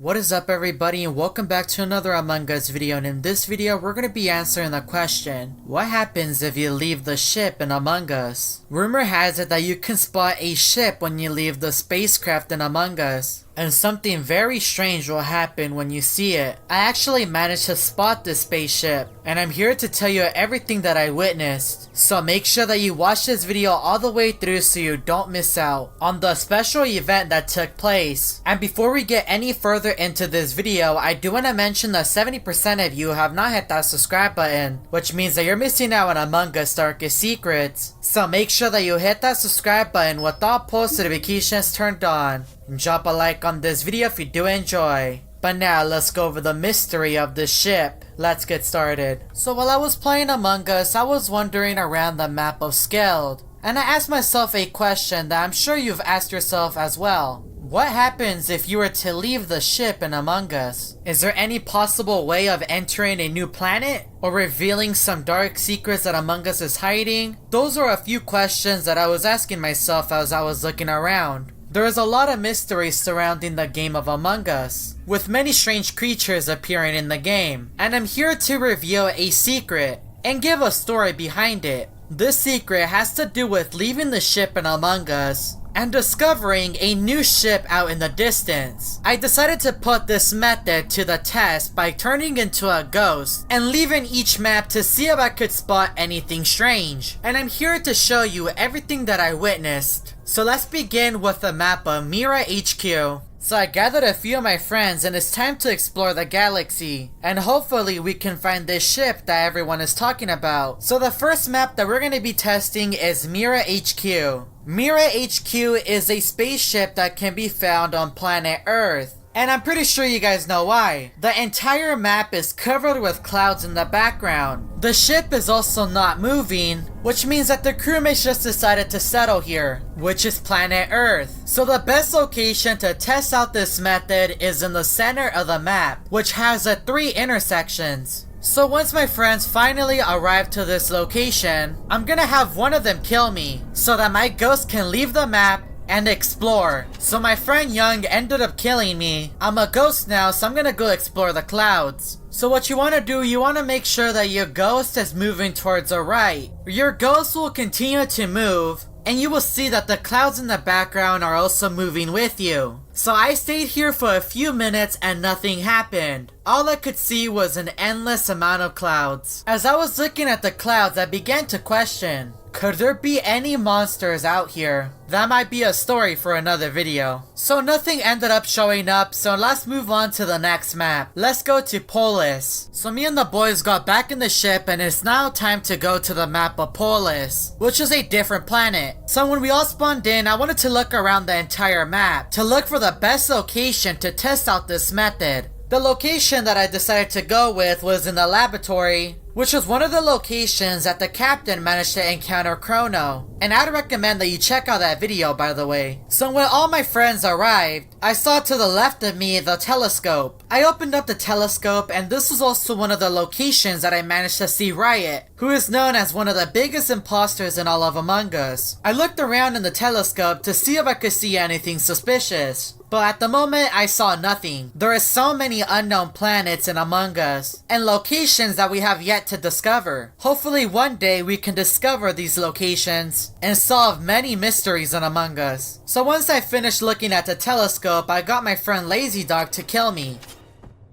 What is up everybody, and welcome back to another Among Us video. And in this video we're going to be answering the question, what happens if you leave the ship in Among Us? Rumor has it that you can spot a ship when you leave the spacecraft in Among Us, and something very strange will happen when you see it. I actually managed to spot this spaceship, and I'm here to tell you everything that I witnessed. So make sure that you watch this video all the way through so you don't miss out on the special event that took place. And before we get any further into this video, I do want to mention that 70% of you have not hit that subscribe button, which means that you're missing out on Among Us Darkest Secrets. So make sure that you hit that subscribe button with all post notifications turned on, and drop a like on this video if you do enjoy. But now let's go over the mystery of this ship. Let's get started. So while I was playing Among Us, I was wandering around the map of Skeld, and I asked myself a question that I'm sure you've asked yourself as well. What happens if you were to leave the ship in Among Us? Is there any possible way of entering a new planet? Or revealing some dark secrets that Among Us is hiding? Those are a few questions that I was asking myself as I was looking around. There is a lot of mystery surrounding the game of Among Us, with many strange creatures appearing in the game, and I'm here to reveal a secret and give a story behind it. This secret has to do with leaving the ship in Among Us and discovering a new ship out in the distance. I decided to put this method to the test by turning into a ghost and leaving each map to see if I could spot anything strange. And I'm here to show you everything that I witnessed. So let's begin with the map of Mira HQ. So I gathered a few of my friends and it's time to explore the galaxy. And hopefully we can find this ship that everyone is talking about. So the first map that we're going to be testing is Mira HQ. Mira HQ is a spaceship that can be found on planet Earth. And I'm pretty sure you guys know why. The entire map is covered with clouds in the background. The ship is also not moving, which means that the crewmates just decided to settle here, which is planet Earth. So the best location to test out this method is in the center of the map, which has 3 intersections. So once my friends finally arrive to this location, I'm gonna have one of them kill me, so that my ghost can leave the map and explore. So my friend Young ended up killing me. I'm a ghost now, so I'm gonna go explore the clouds. So what you want to do, you want to make sure that your ghost is moving towards the right. Your ghost will continue to move, and you will see that the clouds in the background are also moving with you. So I stayed here for a few minutes and nothing happened. All I could see was an endless amount of clouds. As I was looking at the clouds, I began to question, could there be any monsters out here? That might be a story for another video. So nothing ended up showing up, so let's move on to the next map. Let's go to Polis. So me and the boys got back in the ship and it's now time to go to the map of Polis, which is a different planet. So when we all spawned in, I wanted to look around the entire map to look for the best location to test out this method. The location that I decided to go with was in the laboratory, which was one of the locations that the captain managed to encounter Chrono. And I'd recommend that you check out that video, by the way. So when all my friends arrived, I saw to the left of me the telescope. I opened up the telescope, and this was also one of the locations that I managed to see Riot, who is known as one of the biggest imposters in all of Among Us. I looked around in the telescope to see if I could see anything suspicious, but at the moment I saw nothing. There are so many unknown planets in Among Us, and locations that we have yet to discover. Hopefully one day we can discover these locations and solve many mysteries in Among Us. So once I finished looking at the telescope, I got my friend Lazy Dog to kill me.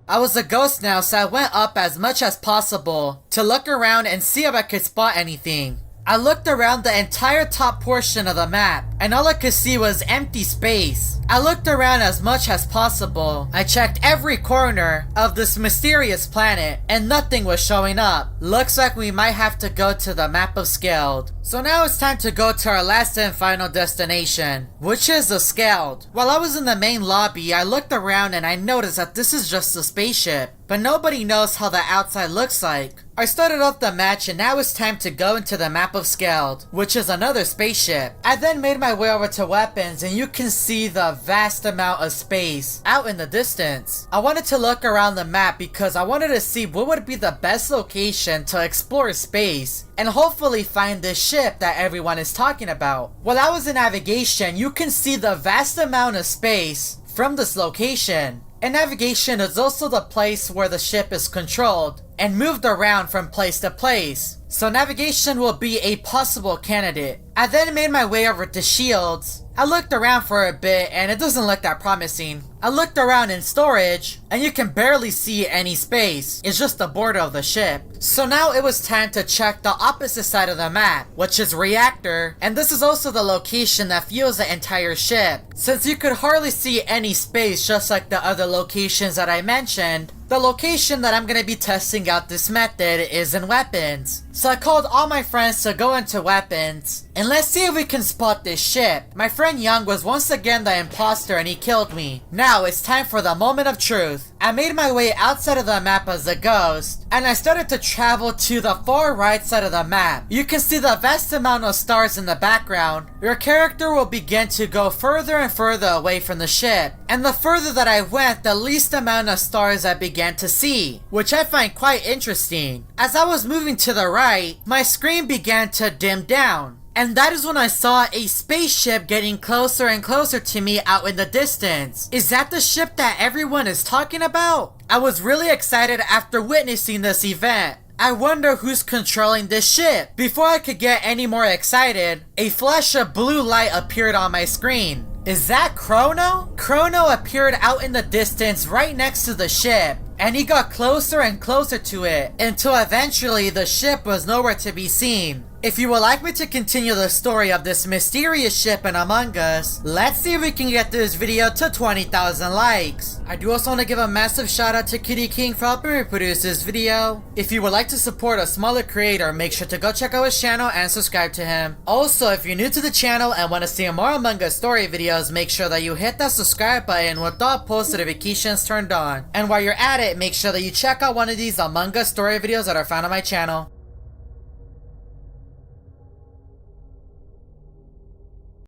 I was a ghost now, so I went up as much as possible to look around and see if I could spot anything. I looked around the entire top portion of the map, and all I could see was empty space. I looked around as much as possible. I checked every corner of this mysterious planet, and nothing was showing up. Looks like we might have to go to the map of Skeld. So now it's time to go to our last and final destination, which is the Skeld. While I was in the main lobby, I looked around and I noticed that this is just a spaceship, but nobody knows how the outside looks like. I started off the match and now it's time to go into the map of Skeld, which is another spaceship. I then made my way over to weapons and you can see the vast amount of space out in the distance. I wanted to look around the map because I wanted to see what would be the best location to explore space and hopefully find this ship that everyone is talking about. While I was in navigation, you can see the vast amount of space from this location. And navigation is also the place where the ship is controlled and moved around from place to place. So navigation will be a possible candidate. I then made my way over to shields. I looked around for a bit and it doesn't look that promising. I looked around in storage and you can barely see any space. It's just the border of the ship. So now it was time to check the opposite side of the map, which is reactor, and this is also the location that fuels the entire ship. Since you could hardly see any space just like the other locations that I mentioned, the location that I'm going to be testing out this method is in weapons. So I called all my friends to go into weapons, and let's see if we can spot this ship. My friend Young was once again the imposter and he killed me. Now it's time for the moment of truth. I made my way outside of the map as a ghost, and I started to travel to the far right side of the map. You can see the vast amount of stars in the background. Your character will begin to go further and further away from the ship, and the further that I went, the least amount of stars I began to see, which I find quite interesting. As I was moving to the right, my screen began to dim down. And that is when I saw a spaceship getting closer and closer to me out in the distance. Is that the ship that everyone is talking about? I was really excited after witnessing this event. I wonder who's controlling this ship. Before I could get any more excited, a flash of blue light appeared on my screen. Is that Chrono? Chrono appeared out in the distance right next to the ship, and he got closer and closer to it until eventually the ship was nowhere to be seen. If you would like me to continue the story of this mysterious ship in Among Us, let's see if we can get this video to 20,000 likes. I do also want to give a massive shout out to Kitty King for helping me produce this video. If you would like to support a smaller creator, make sure to go check out his channel and subscribe to him. Also, if you're new to the channel and want to see more Among Us story videos, make sure that you hit that subscribe button with all post notifications turned on. And while you're at it, make sure that you check out one of these Among Us story videos that are found on my channel.